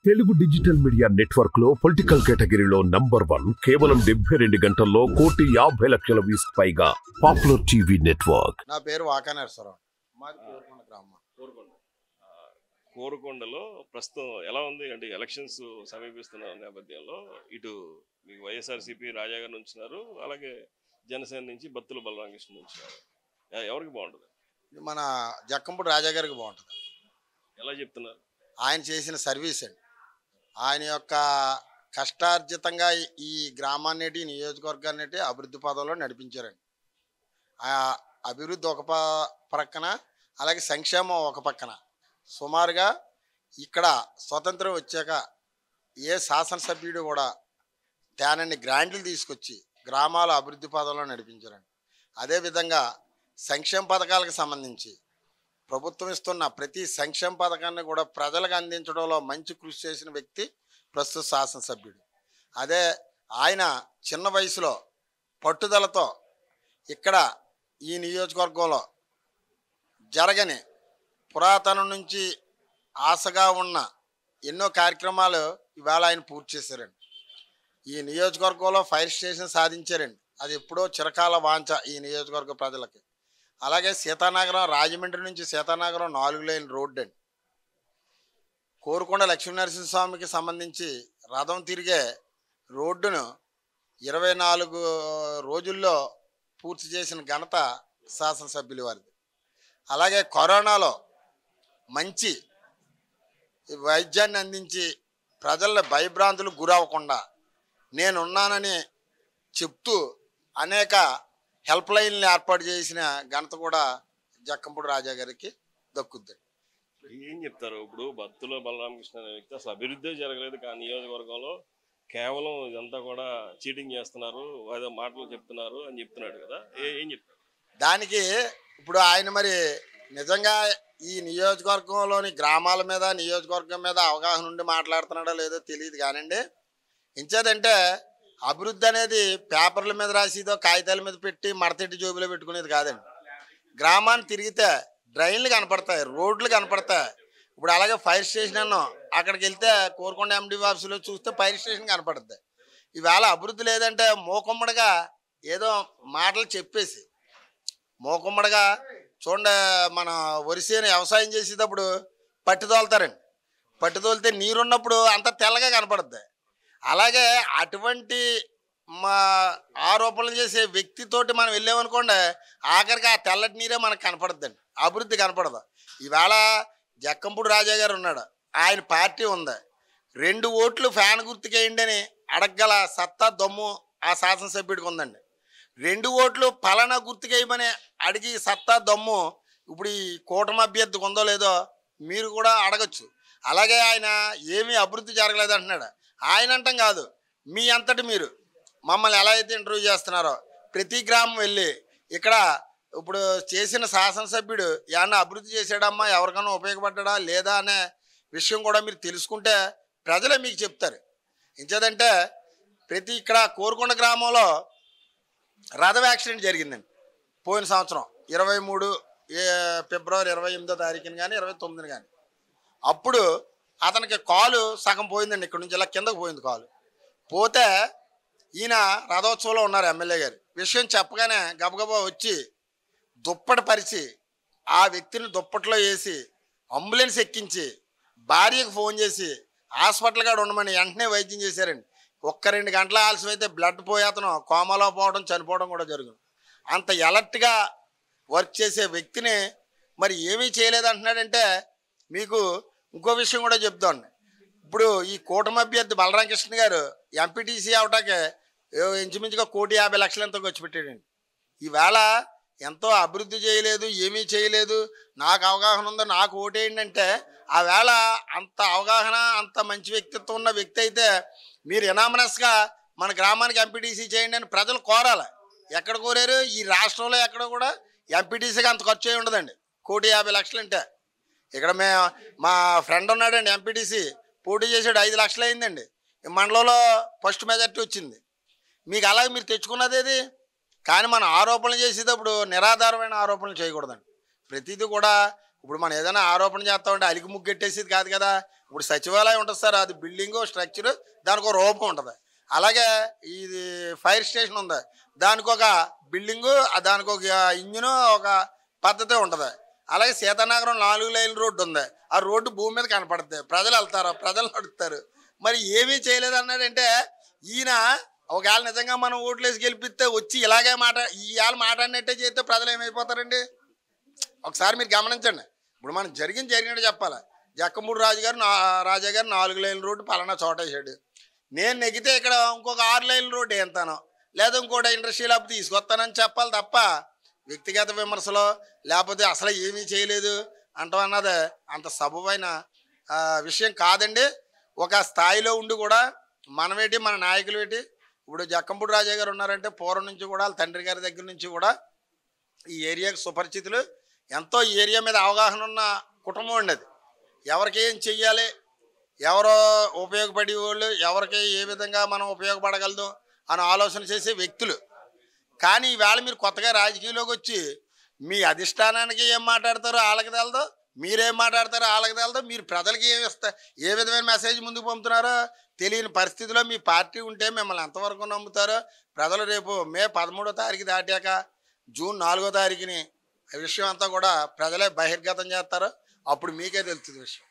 Telugu digital media network లో political కేటగిరీలో number 1 కేవలం 72 గంటల్లో 1,50,00,000 వ్యూస్ పైగా పాపులర్ టీవీ నెట్వర్క్. నా పేరు వాకానేశ్వరరావు. మాది కోరుకొండ గ్రామం. కోరుకొండలో ప్రస్తుతం ఎలా ఉంది అంటే ఎలక్షన్స్ సమీపిస్తున్న నేపథ్యంలో ఇటు మీకు వైఎస్ఆర్సీపీ రాజా గారు ఉంచున్నారు, అలాగే జనసేన నుంచి బత్తుల బలరామకృష్ణ ఉంచున్నారు. ఎవరికి బాగుంటుంది? మన జక్కంపూడి రాజా గారికి బాగుంటుంది. ఎలా చెప్తున్నారు? ఆయన చేసిన సర్వీస్ అండి, ఆయన యొక్క కష్టార్జితంగా ఈ గ్రామాన్ని నియోజకవర్గాన్ని అభివృద్ధి పదంలో నడిపించారండి. ఆ అభివృద్ధి ఒక పక్కన, అలాగే సంక్షేమం ఒక పక్కన. సుమారుగా ఇక్కడ స్వతంత్రం వచ్చాక ఏ శాసనసభ్యుడు కూడా తేనన్ని గ్రాంట్లు తీసుకొచ్చి గ్రామాల అభివృద్ధి పదంలో నడిపించారండి. అదేవిధంగా సంక్షేమ పథకాలకు సంబంధించి ప్రభుత్వం ఇస్తున్న ప్రతి సంక్షేమ పథకాన్ని కూడా ప్రజలకు అందించడంలో మంచి కృషి చేసిన వ్యక్తి ప్రస్తుత శాసనసభ్యుడు. అదే ఆయన చిన్న వయసులో పట్టుదలతో ఇక్కడ ఈ నియోజకవర్గంలో జరగని పురాతనం నుంచి ఆశగా ఉన్న ఎన్నో కార్యక్రమాలు ఇవాళ ఆయన పూర్తి చేశారండి. ఈ నియోజకవర్గంలో ఫైర్ స్టేషన్ సాధించారండి. అది ఎప్పుడో చిరకాల వాంఛ ఈ నియోజకవర్గ ప్రజలకి. అలాగే సీతానగరం, రాజమండ్రి నుంచి సీతానగరం 4 లేన్ రోడ్డు అండి. కోరుకొండ లక్ష్మీనరసింహస్వామికి సంబంధించి రథం తిరిగే రోడ్డును 24 రోజుల్లో పూర్తి చేసిన ఘనత శాసనసభ్యుల వారిది. అలాగే కరోనాలో మంచి వైద్యాన్ని అందించి ప్రజల భయభ్రాంతులకు గురవ్వకుండా నేనున్నానని చెప్తూ అనేక హెల్ప్ లైన్లు ఏర్పాటు చేసిన ఘనత కూడా జక్కంపూడి రాజా గారికి దక్కుద్ది. ఏం చెప్తారు? ఇప్పుడు బత్తుల బలరామకృష్ణ అనే వ్యక్తి అసలు అభివృద్ధి జరగలేదు, కానీ నియోజకవర్గంలో కేవలం ఇదంతా కూడా చీటింగ్ చేస్తున్నారు, ఏదో మాటలు చెప్తున్నారు అని చెప్తున్నాడు కదా, ఏం చెప్తారు దానికి? ఇప్పుడు ఆయన మరి నిజంగా ఈ నియోజకవర్గంలోని గ్రామాల మీద, నియోజకవర్గం మీద అవగాహన ఉండి మాట్లాడుతున్నాడో లేదో తెలియదు కానండి. ఇంచేదంటే అభివృద్ధి అనేది పేపర్ల మీద రాసిదో కాగితాల మీద పెట్టి మడతెట్టి జోబులో పెట్టుకునేది కాదండి. గ్రామాన్ని తిరిగితే డ్రైన్లు కనపడతాయి, రోడ్లు కనపడతాయి. ఇప్పుడు అలాగే ఫైర్ స్టేషన్ అన్నో అక్కడికి వెళ్తే కోరుకొండ ఎండి ఆఫీసులో చూస్తే ఫైర్ స్టేషన్ కనపడుతుంది. ఇవాళ అభివృద్ధి లేదంటే మోకమ్మడిగా ఏదో మాటలు చెప్పేసి మోకమ్మడిగా చూడండి, మన వరిసేను వ్యవసాయం చేసేటప్పుడు పట్టి తోలుతారండి. పట్టి తోలితే నీరున్నప్పుడు అంత తెల్లగా కనపడుద్ది. అలాగే అటువంటి మా ఆరోపణలు చేసే వ్యక్తితోటి మనం వెళ్ళామనుకోండి, ఆఖరికి ఆ తెల్లటి నీరే మనకు కనపడుద్దండి, అభివృద్ధి కనపడదు. ఈవేళ జక్కంపూడి రాజా గారు ఉన్నాడు, ఆయన పార్టీ ఉంది. 2 ఓట్లు ఫ్యాన్ గుర్తుకేయండి అని అడగగల సత్తా దమ్ము ఆ శాసనసభ్యుడికి ఉందండి. 2 ఓట్లు పలానా గుర్తుకేయమని అడిగి సత్తా దమ్ము ఇప్పుడు ఈ కూటమి అభ్యర్థికి ఉందో లేదో మీరు కూడా అడగచ్చు. అలాగే ఆయన ఏమీ అభివృద్ధి జరగలేదు అంటున్నాడు. ఆయన అంటాం కాదు, మీ అంతటి మీరు మమ్మల్ని ఎలా అయితే ఇంటర్వ్యూ చేస్తున్నారో ప్రతి గ్రామం వెళ్ళి ఇక్కడ ఇప్పుడు చేసిన శాసనసభ్యుడు ఏమన్నా అభివృద్ధి చేశాడమ్మా, ఎవరికైనా ఉపయోగపడ్డా లేదా అనే విషయం కూడా మీరు తెలుసుకుంటే ప్రజలే మీకు చెప్తారు. ఇంచేదంటే ప్రతి ఇక్కడ కోరుకొండ గ్రామంలో రథం యాక్సిడెంట్ జరిగిందండి పోయిన సంవత్సరం 23 ఫిబ్రవరి 28వ తారీఖున కానీ 29న కానీ. అప్పుడు అతనికి కాలు సగం పోయిందండి, ఇక్కడ నుంచి ఇలా కిందకు పోయింది కాలు. పోతే ఈయన రథోత్సవంలో ఉన్నారు ఎమ్మెల్యే గారు. విషయం చెప్పగానే గబగబా వచ్చి దుప్పటి పరిచి ఆ వ్యక్తిని దుప్పట్లో వేసి అంబులెన్స్ ఎక్కించి భార్యకు ఫోన్ చేసి హాస్పిటల్ కాడ ఉండమని వెంటనే వైద్యం చేశారండి. 1-2 గంటల ఆలస్యం అయితే బ్లడ్ పోయి అతను కోమాలో పోవడం, చనిపోవడం కూడా జరిగింది. అంత ఎలర్ట్గా వర్క్ చేసే వ్యక్తిని మరి ఏమీ చేయలేదంటున్నాడంటే మీకు ఇంకో విషయం కూడా చెప్తాను. ఇప్పుడు ఈ కూటమి అభ్యర్థి బలరామకృష్ణ గారు ఎంపీటీసీ అవటాకే ఇంచుమించుగా 1,50,00,000 ఎంతో ఖర్చు పెట్టాడండి. ఈవేళ ఎంతో అభివృద్ధి చేయలేదు, ఏమీ చేయలేదు, నాకు అవగాహన ఉందో నాకు ఓటేయండి అంటే ఆ వేళ అంత అవగాహన, అంత మంచి వ్యక్తిత్వం ఉన్న వ్యక్తి అయితే మీరు ఎనామనస్గా మన గ్రామానికి ఎంపీటీసీ చేయండి అని ప్రజలు కోరాలి. ఎక్కడ కోరారు? ఈ రాష్ట్రంలో ఎక్కడ కూడా ఎంపీటీసీకి అంత ఖర్చు అయి ఉండదండి. 1,50,00,000 అంటే ఇక్కడ మా ఫ్రెండ్ ఉన్నాడండి ఎంపీటీసీ, పోటీ చేసాడు, 5 లక్షలు అయిందండి. ఈ మండలంలో ఫస్ట్ మెజార్టీ వచ్చింది. మీకు అలాగే మీరు తెచ్చుకున్నది ఏది? కానీ మనం ఆరోపణలు చేసేటప్పుడు నిరాధారమైన ఆరోపణలు చేయకూడదండి. ప్రతిదీ కూడా ఇప్పుడు మనం ఏదైనా ఆరోపణ చేస్తామంటే అలికి ముగ్గెట్టేసేది కాదు కదా. ఇప్పుడు సచివాలయం ఉంటుంది సార్, అది బిల్డింగు స్ట్రక్చరు, దానికి ఒక రూపం ఉంటుంది. అలాగే ఇది ఫైర్ స్టేషన్ ఉంది, దానికి ఒక బిల్డింగు, దానికి ఒక ఇంజిను, ఒక పద్ధతి ఉంటుంది. అలాగే సీతానగరం 4 లైన్ల రోడ్డు ఉంది, ఆ రోడ్డు భూమి మీద కనపడుతుంది, ప్రజలు వెళ్తారు, ప్రజలు నడుస్తారు. మరి ఏమీ చేయలేదు అన్నాడంటే ఈయన ఒకవేళ నిజంగా మనం ఓట్లేసి గెలిపిస్తే వచ్చి ఇలాగే ఇవాళ మాట్లాడినట్టే చేస్తే ప్రజలు ఏమైపోతారండి? ఒకసారి మీరు గమనించండి. ఇప్పుడు మనం జరిగినట్టు చెప్పాలి. జక్కమూడి రాజా గారు 4 లైన్ల రోడ్డు పలానా చోట వేసాడు, నేను నెగితే ఇక్కడ ఇంకొక 6 లైన్ల రోడ్డు వేస్తాను, లేదా ఇంకోటి ఇండస్ట్రీ ల్యాబ్ తీసుకొస్తానని చెప్పాలి తప్ప వ్యక్తిగత విమర్శలో లేకపోతే అసలు ఏమీ చేయలేదు అంటాం అన్నది అంత సబబైన విషయం కాదండి. ఒక స్థాయిలో ఉండి కూడా మనమేటి, మన నాయకులు ఏంటి, ఇప్పుడు జక్కంపూడి రాజా గారు ఉన్నారంటే పూర్వం నుంచి కూడా వాళ్ళ తండ్రి గారి దగ్గర నుంచి కూడా ఈ ఏరియాకి సుపరిచితులు, ఎంతో ఈ ఏరియా మీద అవగాహన ఉన్న కుటుంబం అండి అది. ఎవరికి ఏం చెయ్యాలి, ఎవరో ఉపయోగపడే వాళ్ళు, ఎవరికి ఏ విధంగా మనం ఉపయోగపడగలదు అని ఆలోచన చేసే వ్యక్తులు. కానీ ఈవేళ మీరు కొత్తగా రాజకీయంలోకి వచ్చి మీ అధిష్టానానికి ఏం మాట్లాడతారో వాళ్ళకి తెలదు, మీరేం మాట్లాడతారో వాళ్ళకి తెలదు, మీరు ప్రజలకి ఏ విధమైన మెసేజ్ ముందుకు పంపుతున్నారో తెలియని పరిస్థితిలో మీ పార్టీ ఉంటే మిమ్మల్ని ఎంతవరకు నమ్ముతారో ప్రజలు రేపు మే 13వ తారీఖు దాటాక జూన్ 4వ తారీఖుని విషయం అంతా కూడా ప్రజలే బహిర్గతం చేస్తారు. అప్పుడు మీకే తెలుస్తుంది విషయం.